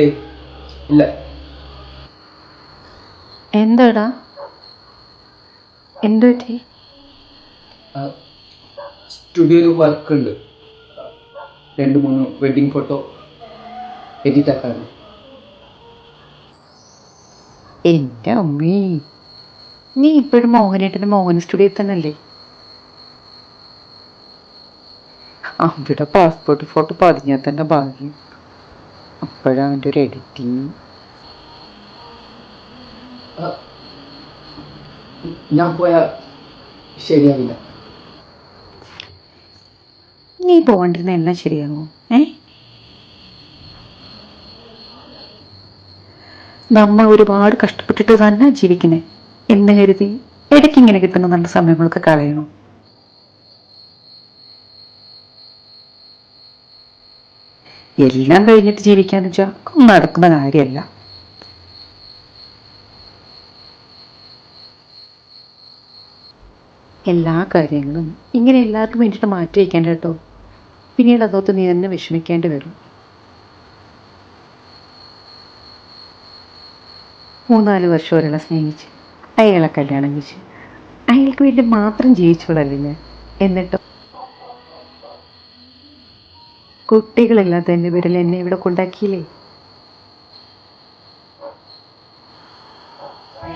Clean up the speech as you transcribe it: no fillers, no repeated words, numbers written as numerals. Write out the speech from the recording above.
ഏയ് ഇല്ല. എന്താടാ, എന്തു പറ്റി? സ്റ്റുഡിയോയിൽ വർക്ക് ഉണ്ട്, 2-3 വെഡിങ് ഫോട്ടോ എഡിറ്റ് ആക്കാണ്. എൻ്റെ അമ്മേ, നീ ഇപ്പോഴും മോഹനേട്ടൻ്റെ മോഹൻ സ്റ്റുഡിയോയിൽ തന്നെ അല്ലേ? അവിടെ പാസ്പോർട്ട് ഫോട്ടോ പതിഞ്ഞാൽ തന്നെ ഭാഗ്യം. അപ്പോഴാണ് അവൻ്റെ ഒരു എഡിറ്റിങ്. ഞാൻ പോയാൽ ശരിയാവില്ല. നീ പോകണ്ടിരുന്ന എല്ലാം ശരിയാകുമോ? നമ്മൾ ഒരുപാട് കഷ്ടപ്പെട്ടിട്ട് തന്നെ ജീവിക്കണേ എന്ന് കരുതി ഇടയ്ക്ക് ഇങ്ങനെ കിട്ടുന്ന നല്ല സമയങ്ങളൊക്കെ കളയണം. എല്ലാം കഴിഞ്ഞിട്ട് ജീവിക്കാന്ന് വെച്ചാൽ നടക്കുന്ന കാര്യമല്ല. എല്ലാ കാര്യങ്ങളും ഇങ്ങനെ എല്ലാവർക്കും വേണ്ടിയിട്ട് മാറ്റി വയ്ക്കേണ്ട കേട്ടോ. പിന്നീട് അതോത്ത് നീ തന്നെ വിഷമിക്കേണ്ടി വരും. 3-4 വർഷം ഒരാളെ സ്നേഹിച്ച് അയാളെ കല്യാണം കഴിച്ച് അയാൾക്ക് വേണ്ടി മാത്രം ജീവിച്ചോളല്ലേ ഞാൻ. എന്നിട്ടോ കുട്ടികളില്ലാത്ത എൻ്റെ പേരിൽ എന്നെ ഇവിടെ കൊണ്ടാക്കിയില്ലേ?